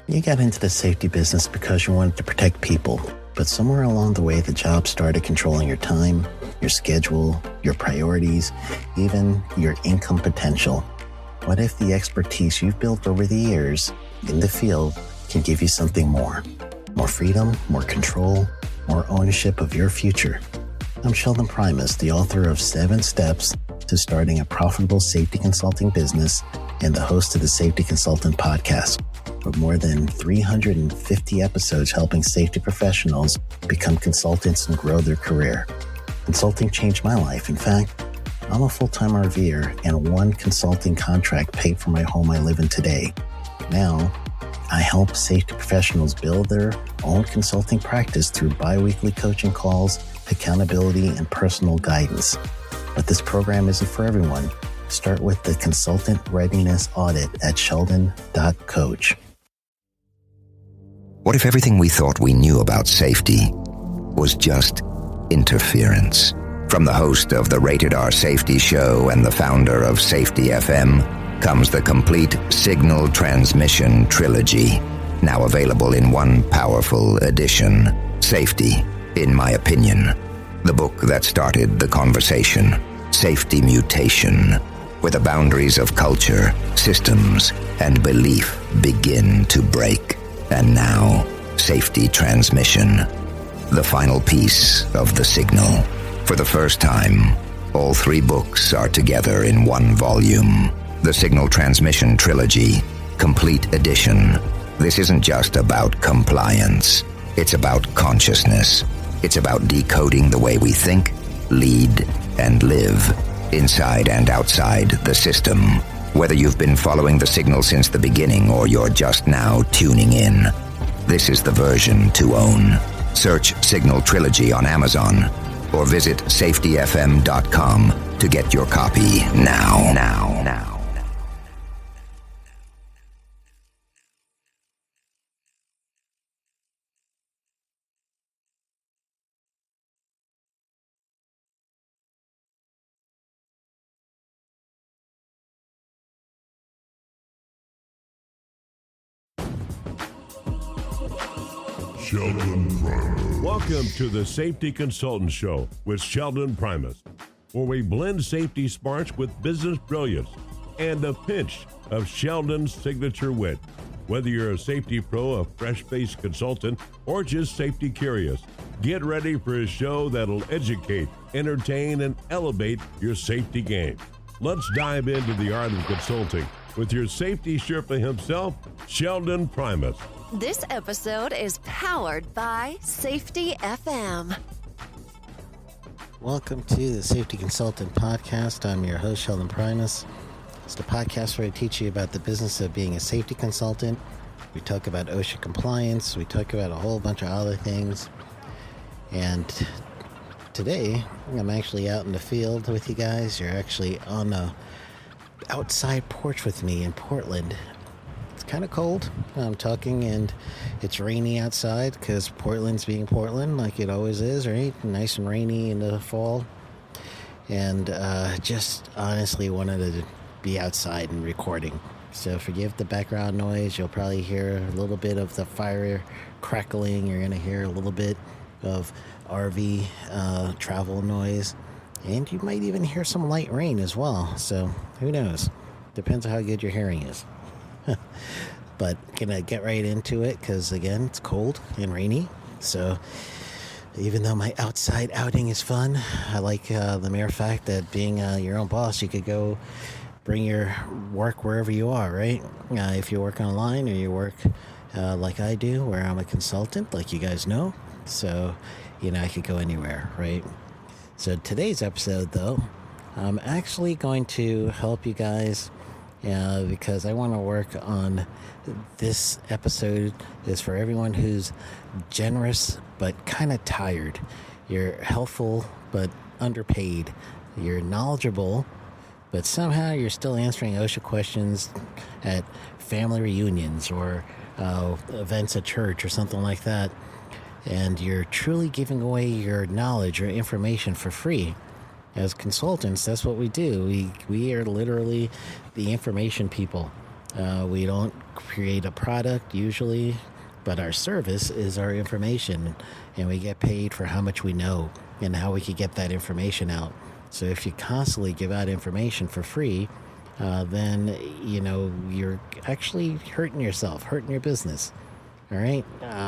You got into the safety business because you wanted to protect people, but somewhere along the way, the job started controlling your time, your schedule, your priorities, even your income potential. What if the expertise you've built over the years in the field can give you something more? More freedom, more control, more ownership of your future. I'm Sheldon Primus, the author of 7 Steps to Starting a Profitable Safety Consulting Business and the host of the Safety Consultant Podcast, with more than 350 episodes helping safety professionals become consultants and grow their career. Consulting changed my life. In fact, I'm a full-time RVer, and one consulting contract paid for my home I live in today. Now, I help safety professionals build their own consulting practice through bi-weekly coaching calls, accountability, and personal guidance. But this program isn't for everyone. Start with the Consultant Readiness Audit at sheldon.coach. What if everything we thought we knew about safety was just interference? From the host of the Rated R Safety Show and the founder of Safety FM comes the complete Signal Transmission Trilogy, now available in one powerful edition. Safety, in my opinion, the book that started the conversation. Safety Mutation, where the boundaries of culture, systems, and belief begin to break. And now, Safety Transmission, the final piece of the signal. For the first time, all 3 books are together in one volume. The Signal Transmission Trilogy, Complete Edition. This isn't just about compliance. It's about consciousness. It's about decoding the way we think, lead, and live, inside and outside the system. Whether you've been following the signal since the beginning or you're just now tuning in, this is the version to own. Search Signal Trilogy on Amazon or visit safetyfm.com to get your copy now. Sheldon Primus. Welcome to the Safety Consultant Show with Sheldon Primus, where we blend safety smarts with business brilliance and a pinch of Sheldon's signature wit. Whether you're a safety pro, a fresh-faced consultant, or just safety curious, get ready for a show that'll educate, entertain, and elevate your safety game. Let's dive into the art of consulting with your safety Sherpa himself, Sheldon Primus. This episode is powered by Safety FM. Welcome to the Safety Consultant Podcast. I'm your host, Sheldon Primus. It's the podcast where I teach you about the business of being a safety consultant. We talk about OSHA compliance. We talk about a whole bunch of other things. And today, I'm actually out in the field with you guys. You're actually on the outside porch with me in Portland. It's kind of cold. I'm talking, and it's rainy outside because Portland's being Portland like it always is, right? Nice and rainy in the fall. And just honestly wanted to be outside and recording. So forgive the background noise. You'll probably hear a little bit of the fire crackling. You're going to hear a little bit of RV travel noise. And you might even hear some light rain as well. So who knows? Depends on how good your hearing is. But gonna get right into it because again it's cold and rainy, so even though my outside outing is fun, I like the mere fact that being your own boss, you could go bring your work wherever you are, right? If you work online or you work like I do, where I'm a consultant, like you guys know, so I could go anywhere, right? So today's episode though, I'm actually going to help you guys because I want to work on this episode is for everyone who's generous but kind of tired. You're helpful but underpaid. You're knowledgeable, but somehow you're still answering OSHA questions at family reunions or events at church or something like that. And you're truly giving away your knowledge or information for free. As consultants, that's what we do. We are literally the information people. We don't create a product usually, but our service is our information, and we get paid for how much we know and how we can get that information out. So if you constantly give out information for free, then you're actually hurting yourself, hurting your business. All right.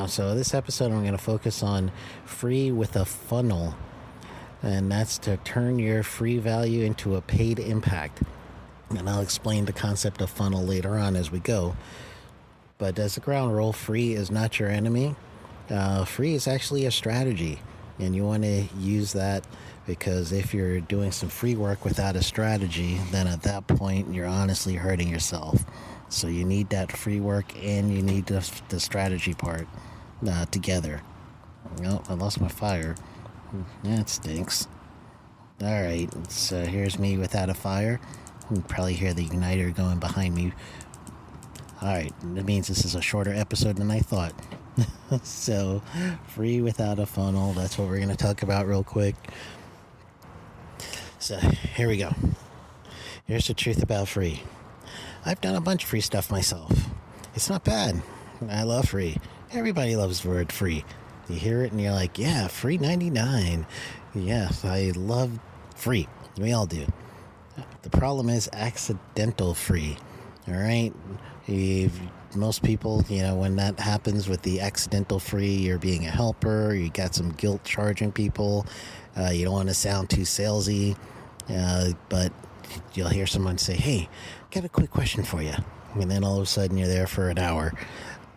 So this episode, I'm going to focus on free with a funnel, and that's to turn your free value into a paid impact. And I'll explain the concept of funnel later on as we go. But as a ground rule, free is not your enemy. Free is actually a strategy, and you want to use that, because if you're doing some free work without a strategy, then at that point you're honestly hurting yourself. So you need that free work and you need the strategy part together. Oh, I lost my fire. That stinks. All right, so here's me without a fire. You can probably hear the igniter going behind me. All right, that means this is a shorter episode than I thought. So, free without a funnel, that's what we're going to talk about real quick. So, here we go. Here's the truth about free. I've done a bunch of free stuff myself. It's not bad. I love free. Everybody loves the word free. You hear it and you're like, yeah, free 99. Yes, I love free. We all do. The problem is accidental free. All right? Most people, when that happens with the accidental free, you're being a helper, you got some guilt charging people, you don't want to sound too salesy, but you'll hear someone say, hey, got a quick question for you. And then all of a sudden you're there for an hour.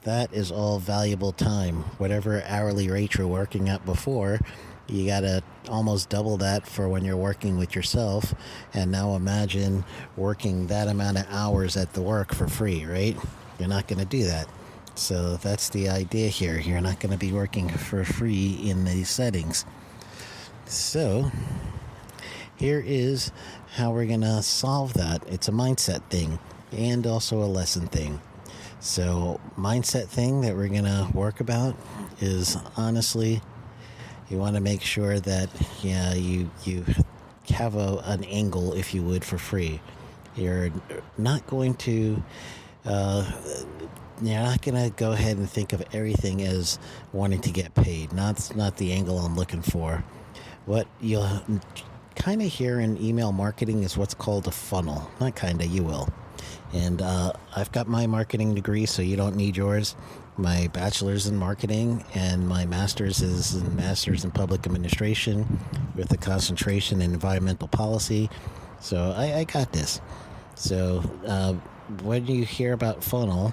That is all valuable time. Whatever hourly rate you're working at before, you got to almost double that for when you're working with yourself. And now imagine working that amount of hours at the work for free, right? You're not going to do that. So that's the idea here. You're not going to be working for free in these settings. So here is how we're going to solve that. It's a mindset thing and also a lesson thing. So mindset thing that we're going to work about is, honestly, you want to make sure that you have an angle, if you would, for free. You're not going to go ahead and think of everything as wanting to get paid. That's not the angle I'm looking for. What you'll kind of hear in email marketing is what's called a funnel. Not kind of, you will. And I've got my marketing degree, so you don't need yours. My bachelor's in marketing and my master's in public administration with a concentration in environmental policy. So I got this. So when you hear about funnel,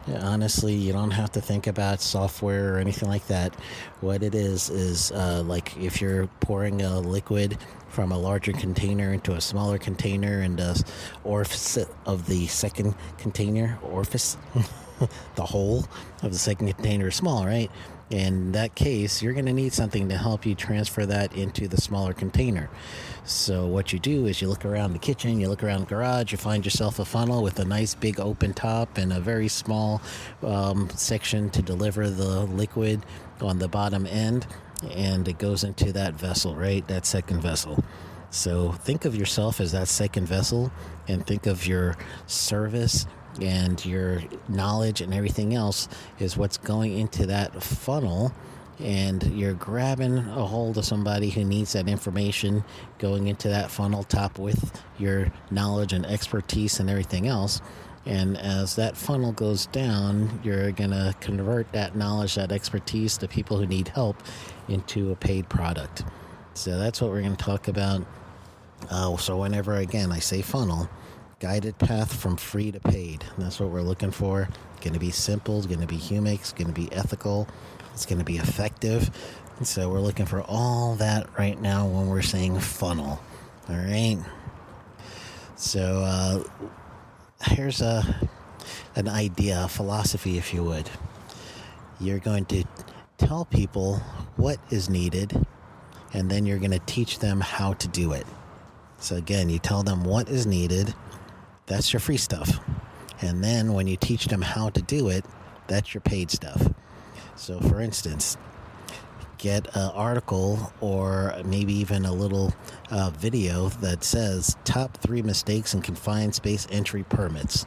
honestly, you don't have to think about software or anything like that. What it is like if you're pouring a liquid from a larger container into a smaller container, and the orifice of the second container, the hole of the second container is small, right? In that case, you're going to need something to help you transfer that into the smaller container. So what you do is you look around the kitchen, you look around the garage, you find yourself a funnel with a nice big open top and a very small section to deliver the liquid on the bottom end, and it goes into that vessel, right? That second vessel. So think of yourself as that second vessel, and think of your service and your knowledge and everything else is what's going into that funnel, and you're grabbing a hold of somebody who needs that information going into that funnel top with your knowledge and expertise and everything else. And as that funnel goes down, you're going to convert that knowledge, that expertise, to people who need help into a paid product. So that's what we're going to talk about. So whenever, again, I say funnel, guided path from free to paid. And that's what we're looking for. It's going to be simple. It's going to be human. It's going to be ethical. It's going to be effective. And so we're looking for all that right now when we're saying funnel. All right. So here's an idea, a philosophy, if you would. You're going to tell people what is needed, and then you're going to teach them how to do it. So again, you tell them what is needed. That's your free stuff. And then when you teach them how to do it, that's your paid stuff. So for instance, get an article or maybe even a little video that says top 3 mistakes in confined space entry permits.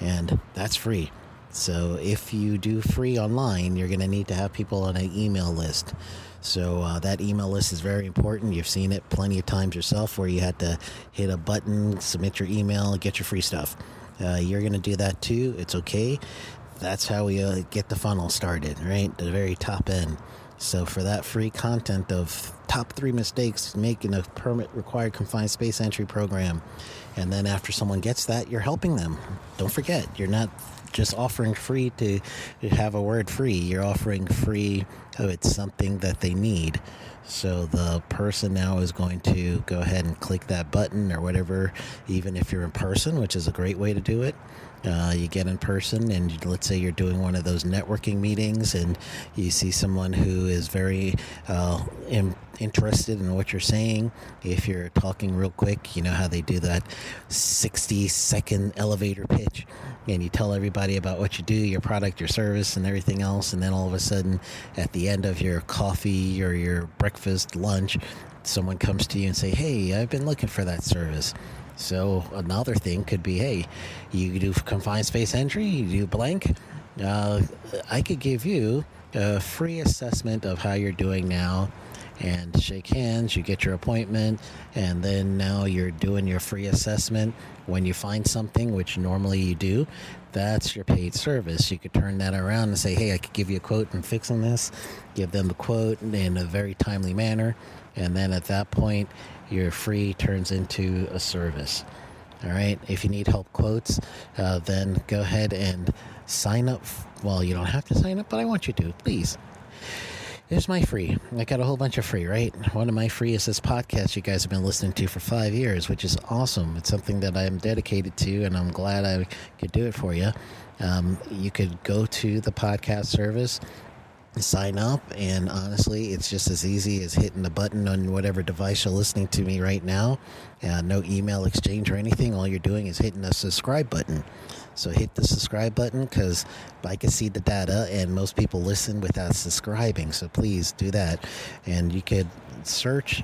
and that's free. So if you do free online, you're going to need to have people on an email list. So that email list is very important. You've seen it plenty of times yourself where you had to hit a button, submit your email, get your free stuff. You're going to do that too. It's okay. That's how we get the funnel started, right? The very top end. So for that free content of top 3 mistakes making a permit required confined space entry program, and then after someone gets that, you're helping them. Don't forget, you're not just offering free to have a word free. You're offering free, it's something that they need. So the person now is going to go ahead and click that button or whatever, even if you're in person, which is a great way to do it. You get in person, and let's say you're doing one of those networking meetings and you see someone who is very interested in what you're saying. If you're talking real quick, you know how they do that 60-second elevator pitch, and you tell everybody about what you do, your product, your service, and everything else, and then all of a sudden at the end of your coffee or your breakfast, lunch, someone comes to you and say, hey, I've been looking for that service. So another thing could be, hey, you do confined space entry, you do blank. I could give you a free assessment of how you're doing now, and shake hands, you get your appointment, and then now you're doing your free assessment. When you find something, which normally you do, that's your paid service. You could turn that around and say, hey, I could give you a quote on fixing this, give them the quote in a very timely manner, and then at that point, your free turns into a service. All right. If you need help quotes, then go ahead and sign up. Well, you don't have to sign up, but I want you to, please. Here's my free. I got a whole bunch of free, right? One of my free is this podcast you guys have been listening to for 5 years, which is awesome. It's something that I'm dedicated to, and I'm glad I could do it for you. You could go to the podcast service, sign up, and honestly, it's just as easy as hitting the button on whatever device you're listening to me right now. No email exchange or anything. All you're doing is hitting the subscribe button. So hit the subscribe button, because I can see the data, and most people listen without subscribing. So please do that. And you could search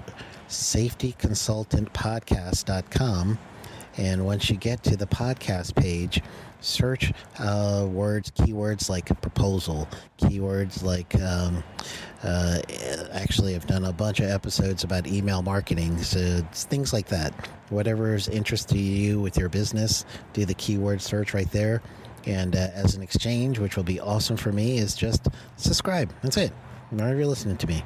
safetyconsultantpodcast.com. And once you get to the podcast page, search keywords like proposal, keywords like, actually I've done a bunch of episodes about email marketing, so it's things like that. Whatever is interest to you with your business, do the keyword search right there. And as an exchange, which will be awesome for me, is just subscribe. That's it. Whenever you're listening to me.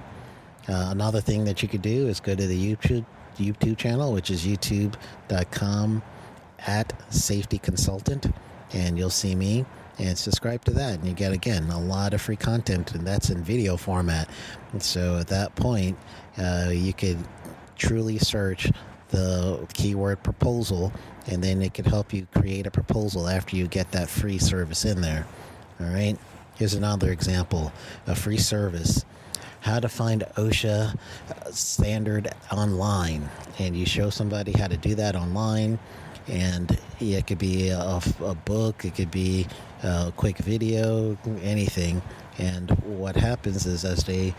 Another thing that you could do is go to the YouTube channel, which is youtube.com/safetyconsultant, and you'll see me, and subscribe to that, and you get, again, a lot of free content, and that's in video format. And so at that point, you could truly search the keyword proposal, and then it could help you create a proposal after you get that free service in there. All right, here's another example, a free service. How to find OSHA standard online, and you show somebody how to do that online. And it could be a book, it could be a quick video, anything. And what happens is, as they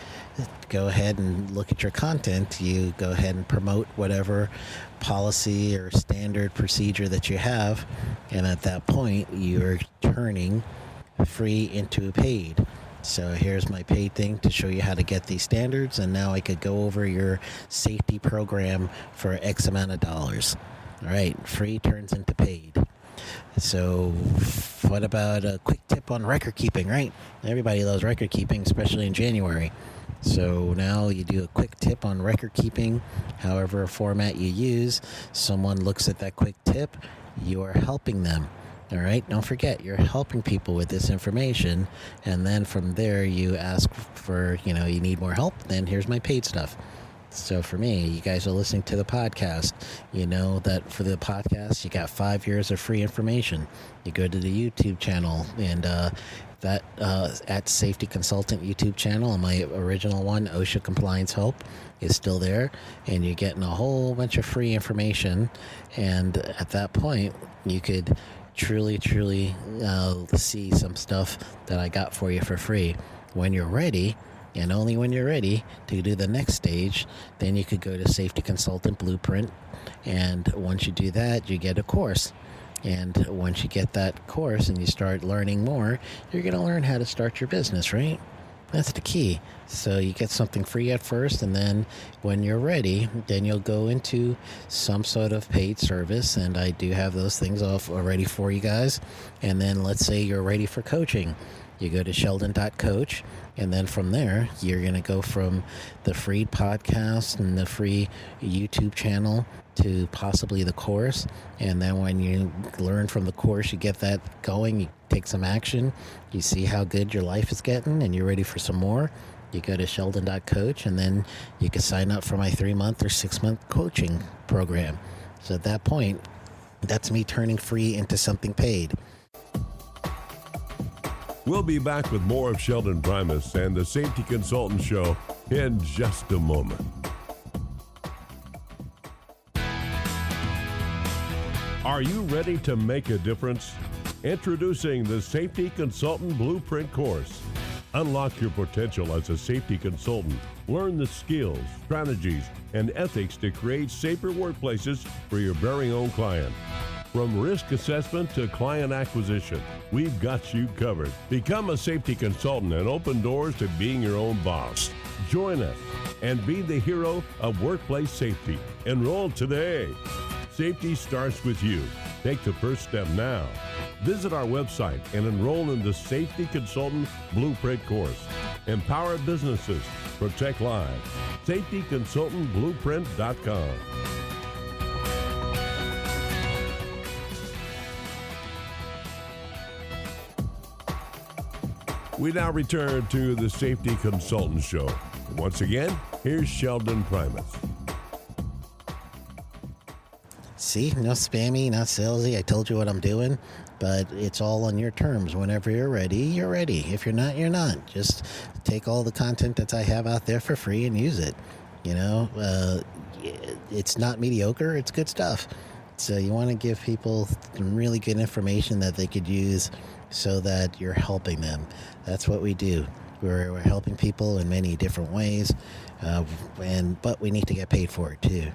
go ahead and look at your content, you go ahead and promote whatever policy or standard procedure that you have. And at that point, you're turning free into paid. So here's my paid thing to show you how to get these standards. And now I could go over your safety program for X amount of dollars. All right, free turns into paid. So what about a quick tip on record keeping, right? Everybody loves record keeping, especially in January. So now you do a quick tip on record keeping, however format you use. Someone looks at that quick tip, you are helping them. All right, don't forget, you're helping people with this information. And then from there, you ask for, you need more help, then here's my paid stuff. So for me, you guys are listening to the podcast. You know that for the podcast, you got 5 years of free information. You go to the YouTube channel, and that at Safety Consultant YouTube channel, my original one, OSHA Compliance Help, is still there. And you're getting a whole bunch of free information. And at that point, you could truly see some stuff that I got for you for free. When you're ready, and only when you're ready to do the next stage, then you could go to Safety Consultant Blueprint. And once you do that, you get a course. And once you get that course and you start learning more, you're going to learn how to start your business, right? That's the key. So you get something free at first, and then when you're ready, then you'll go into some sort of paid service. And I do have those things off already for you guys. And then let's say you're ready for coaching. You go to sheldon.coach, and then from there, you're going to go from the free podcast and the free YouTube channel to possibly the course. And then when you learn from the course, you get that going, you take some action, you see how good your life is getting, and you're ready for some more. You go to sheldon.coach, and then you can sign up for my 3-month or 6-month coaching program. So at that point, that's me turning free into something paid. We'll be back with more of Sheldon Primus and the Safety Consultant Show in just a moment. Are you ready to make a difference? Introducing the Safety Consultant Blueprint course. Unlock your potential as a safety consultant. Learn the skills, strategies, and ethics to create safer workplaces for your very own client. From risk assessment to client acquisition, we've got you covered. Become a safety consultant and open doors to being your own boss. Join us and be the hero of workplace safety. Enroll today. Safety starts with you. Take the first step now. Visit our website and enroll in the Safety Consultant Blueprint course. Empower businesses. Protect lives. SafetyConsultantBlueprint.com. We now return to the Safety Consultant Show. Once again, here's Sheldon Primus. See, no spammy, not salesy. I told you what I'm doing, but it's all on your terms. Whenever you're ready, you're ready. If you're not, you're not. Just take all the content that I have out there for free and use it. You know, it's not mediocre. It's good stuff. So you want to give people some really good information that they could use so that you're helping them. That's what we do. We're helping people in many different ways, but we need to get paid for it too.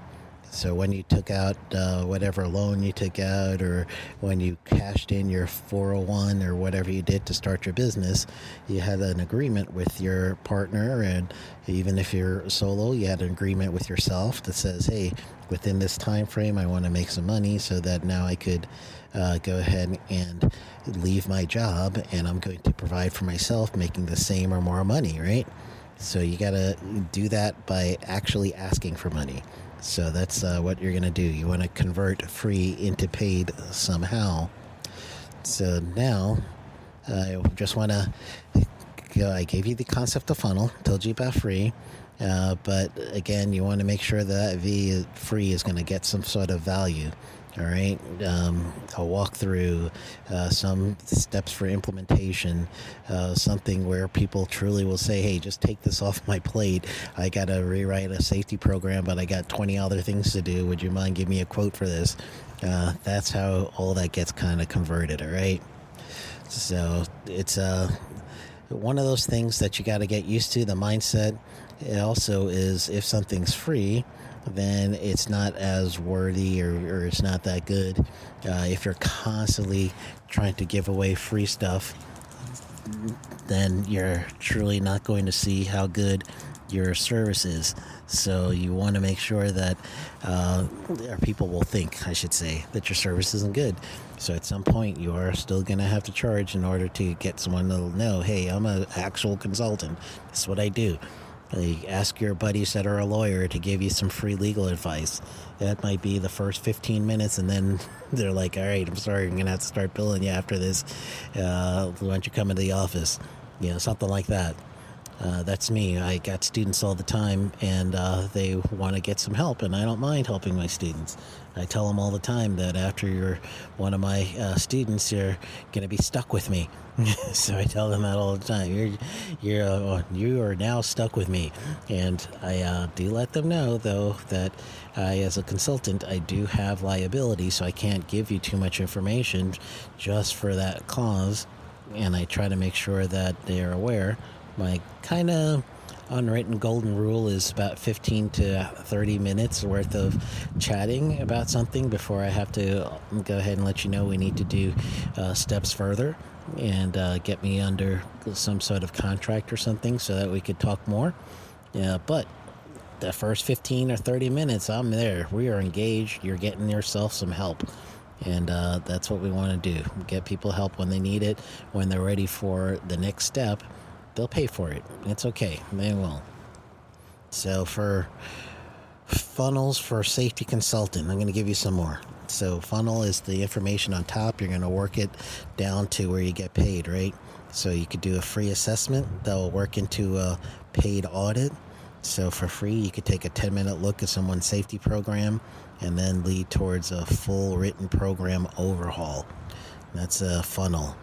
So when you took out whatever loan you took out, or when you cashed in your 401 or whatever you did to start your business, you had an agreement with your partner, and even if you're solo, you had an agreement with yourself that says, hey, within this time frame, I want to make some money so that now I could go ahead and leave my job, and I'm going to provide for myself making the same or more money, right? So you got to do that by actually asking for money. So that's what you're going to do. You want to convert free into paid somehow. So now I just want to go. I gave you the concept of funnel, told you about free. But again, you want to make sure that free is going to get some sort of value. All right. I'll walk through some steps for implementation, something where people truly will say, hey, just take this off my plate. I got to rewrite a safety program, but I got 20 other things to do. Would you mind giving me a quote for this? That's how all that gets kind of converted. All right. So it's one of those things that you got to get used to, the mindset. It also is, if something's free, then it's not as worthy or it's not that good. If you're constantly trying to give away free stuff, then you're truly not going to see how good your service is. So you want to make sure that or people will think, I should say, that your service isn't good. So at some point, you are still going to have to charge in order to get someone to know, hey, I'm an actual consultant. That's what I do. Ask your buddies that are a lawyer to give you some free legal advice. That might be the first 15 minutes, and then they're like, all right, I'm sorry, I'm going to have to start billing you after this. Why don't you come into the office? You know, something like that. That's me. I got students all the time, and they want to get some help, and I don't mind helping my students. I tell them all the time that after you're one of my students, you're going to be stuck with me. So I tell them that all the time. You are now stuck with me, and I do let them know though that as a consultant, I do have liability, so I can't give you too much information just for that cause, and I try to make sure that they are aware. My kind of unwritten golden rule is about 15 to 30 minutes worth of chatting about something before I have to go ahead and let you know we need to do steps further and get me under some sort of contract or something so that we could talk more. But the first 15 or 30 minutes, I'm there. We are engaged. You're getting yourself some help. And that's what we want to do. Get people help when they need it. When they're ready for the next step, they'll pay for it. It's okay. They will. So for funnels for safety consultant, I'm going to give you some more. So funnel is the information on top. You're going to work it down to where you get paid, right? So you could do a free assessment that will work into a paid audit. So for free, you could take a 10-minute look at someone's safety program and then lead towards a full written program overhaul. That's a funnel.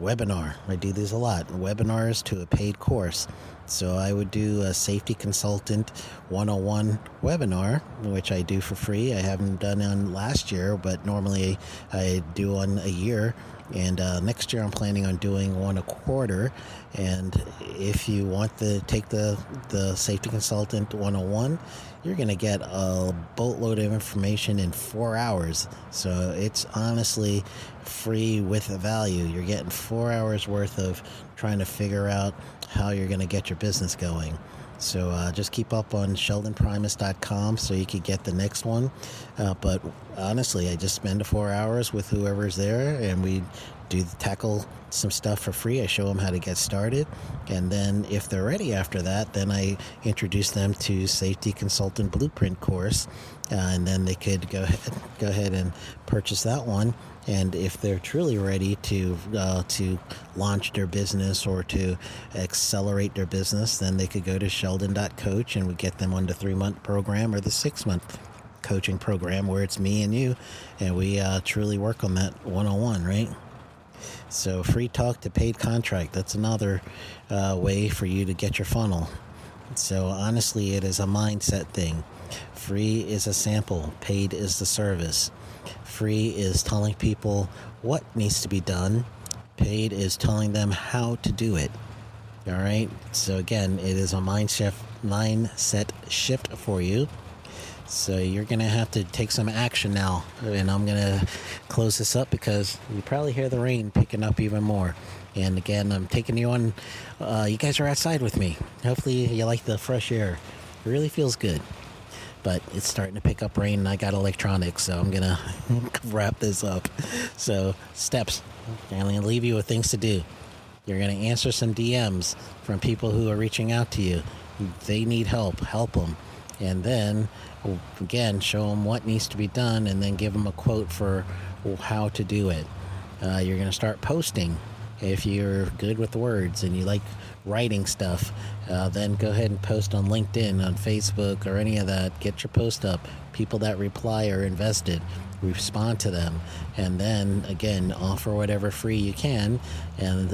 Webinar, I do this a lot. Webinars to a paid course. So I would do a Safety Consultant 101 webinar, which I do for free. I haven't done on last year, but normally I do one a year. And next year I'm planning on doing one a quarter. And if you want to take the Safety Consultant 101, you're going to get a boatload of information in 4 hours. So it's honestly free with a value. You're getting 4 hours worth of trying to figure out how you're going to get your business going. So just keep up on sheldonprimus.com so you could get the next one. But honestly, I just spend 4 hours with whoever's there, and we tackle some stuff for free. I show them how to get started, and then if they're ready after that, then I introduce them to Safety Consultant Blueprint course, and then they could go ahead and purchase that one. And if they're truly ready to launch their business or to accelerate their business, then they could go to sheldon.coach, and we get them on the 3-month program or the 6-month coaching program where it's me and you, and we truly work on that 101, right? So free talk to paid contract, that's another way for you to get your funnel. So honestly, it is a mindset thing. Free is a sample, paid is the service. Free is telling people what needs to be done. Paid is telling them how to do it. All right. So again, it is a mindset shift for you. So you're going to have to take some action now. And I'm going to close this up because you probably hear the rain picking up even more. And again, I'm taking you on. You guys are outside with me. Hopefully you like the fresh air. It really feels good. But it's starting to pick up rain, and I got electronics, so I'm going to wrap this up. So, steps. I'm going to leave you with things to do. You're going to answer some DMs from people who are reaching out to you. They need help. Help them. And then, again, show them what needs to be done, and then give them a quote for how to do it. You're going to start posting. If you're good with words and you like writing stuff, then go ahead and post on LinkedIn, on Facebook, or any of that. Get your post up. People that reply are invested. Respond to them. And then, again, offer whatever free you can. And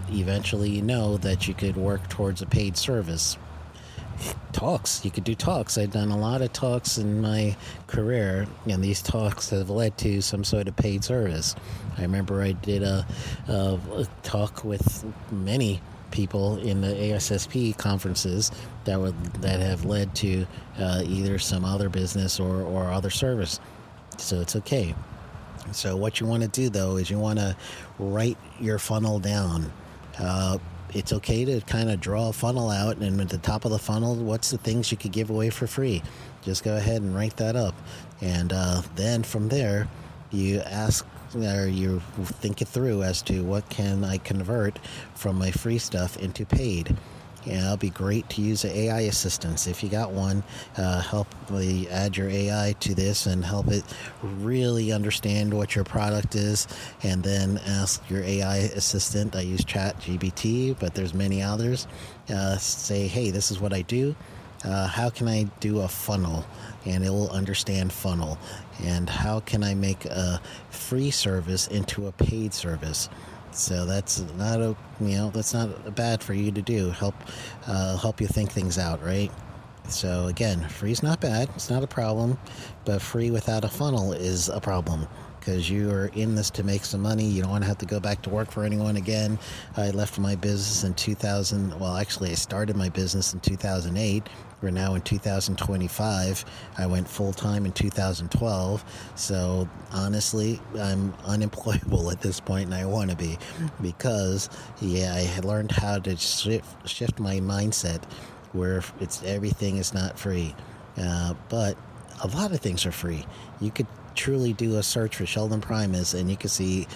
eventually you know that you could work towards a paid service. Talks. You could do talks. I've done a lot of talks in my career, and these talks have led to some sort of paid service. I remember I did a talk with many people in the ASSP conferences that have led to either some other business or other service. So it's okay. So what you want to do, though, is you want to write your funnel down. It's okay to kind of draw a funnel out, and at the top of the funnel, what's the things you could give away for free? Just go ahead and write that up. And then from there, you ask, or you think it through as to what can I convert from my free stuff into paid. Yeah, it'll be great to use the AI assistants. If you got one, help add your AI to this and help it really understand what your product is, and then ask your AI assistant. I use ChatGPT, but there's many others. Say, hey, this is what I do. How can I do a funnel? And it will understand funnel. And how can I make a free service into a paid service? So that's not bad for you to do. Help you think things out, right? So again, free's not bad. It's not a problem. But free without a funnel is a problem, because you are in this to make some money. You don't want to have to go back to work for anyone again. I left my business in 2000. Well, actually, I started my business in 2008. We're now in 2025. I went full-time in 2012. So honestly, I'm unemployable at this point, and I want to be, because I had learned how to shift my mindset where everything is not free. But a lot of things are free. You could truly do a search for Sheldon Primus, and you can see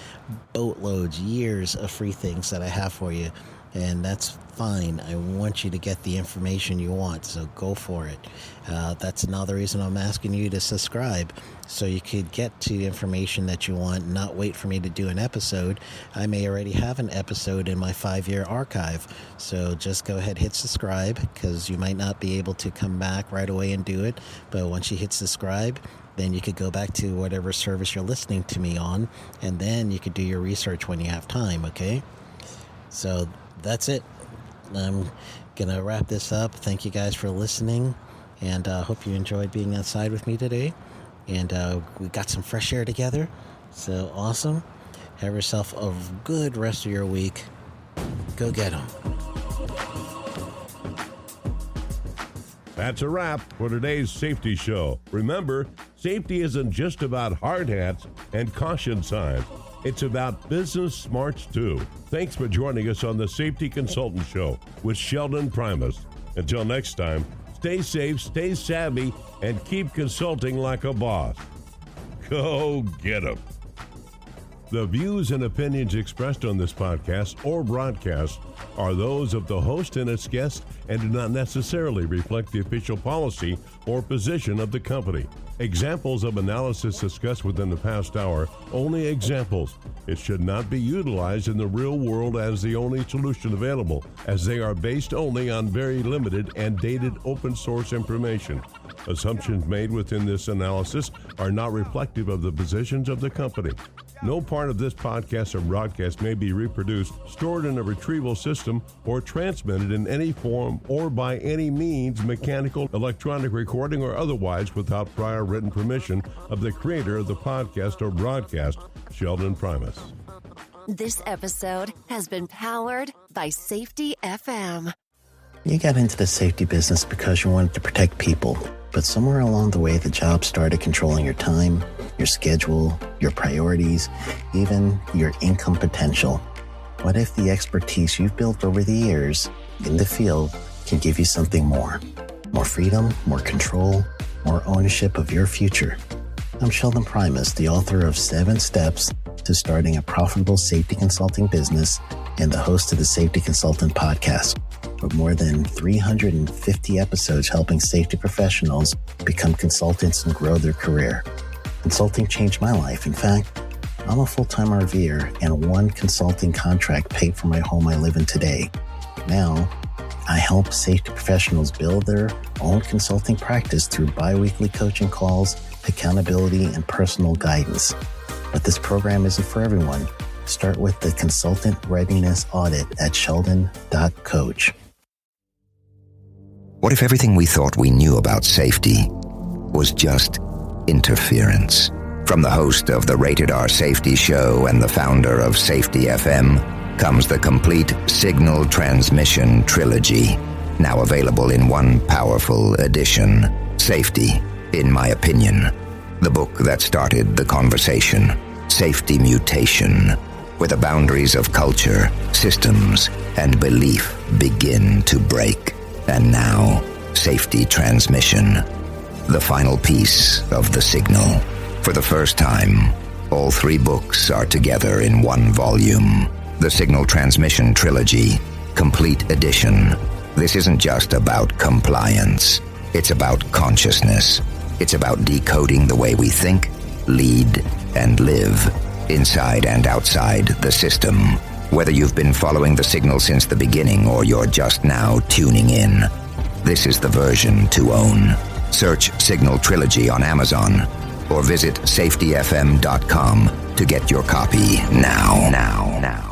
boatloads, years of free things that I have for you. And that's fine. I want you to get the information you want, so go for it. That's another reason I'm asking you to subscribe, so you could get to information that you want, not wait for me to do an episode. I may already have an episode in my 5-year archive, so just go ahead, hit subscribe, because you might not be able to come back right away and do it, but once you hit subscribe, then you could go back to whatever service you're listening to me on, and then you could do your research when you have time, okay? So that's it. I'm going to wrap this up. Thank you guys for listening, and hope you enjoyed being outside with me today. And we got some fresh air together, so awesome. Have yourself a good rest of your week. Go get them. That's a wrap for today's safety show. Remember, safety isn't just about hard hats and caution signs. It's about business smarts, too. Thanks for joining us on the Safety Consultant Show with Sheldon Primus. Until next time, stay safe, stay savvy, and keep consulting like a boss. Go get 'em. The views and opinions expressed on this podcast or broadcast are those of the host and its guests and do not necessarily reflect the official policy or position of the company. Examples of analysis discussed within the past hour, only examples. It should not be utilized in the real world as the only solution available, as they are based only on very limited and dated open source information. Assumptions made within this analysis are not reflective of the positions of the company. No part of this podcast or broadcast may be reproduced, stored in a retrieval system, or transmitted in any form or by any means, mechanical, electronic recording, or otherwise, without prior written permission of the creator of the podcast or broadcast, Sheldon Primus. This episode has been powered by Safety FM. You got into the safety business because you wanted to protect people, but somewhere along the way, the job started controlling your time, your schedule, your priorities, even your income potential. What if the expertise you've built over the years in the field can give you something more? More freedom, more control, more ownership of your future. I'm Sheldon Primus, the author of 7 Steps to Starting a Profitable Safety Consulting Business and the host of the Safety Consultant Podcast, with more than 350 episodes helping safety professionals become consultants and grow their career. Consulting changed my life. In fact, I'm a full-time RVer, and one consulting contract paid for my home I live in today. Now, I help safety professionals build their own consulting practice through bi-weekly coaching calls, accountability, and personal guidance. But this program isn't for everyone. Start with the Consultant Readiness Audit at sheldon.coach. What if everything we thought we knew about safety was just interference? From the host of the Rated R Safety Show and the founder of Safety FM comes the complete Signal Transmission Trilogy, now available in one powerful edition. Safety, in my opinion, the book that started the conversation. Safety Mutation, where the boundaries of culture, systems, and belief begin to break. And now, Safety Transmission, the final piece of the signal. For the first time, all 3 books are together in one volume. The Signal Transmission Trilogy, Complete Edition. This isn't just about compliance. It's about consciousness. It's about decoding the way we think, lead, and live, inside and outside the system. Whether you've been following the signal since the beginning or you're just now tuning in, this is the version to own. Search Signal Trilogy on Amazon or visit safetyfm.com to get your copy now.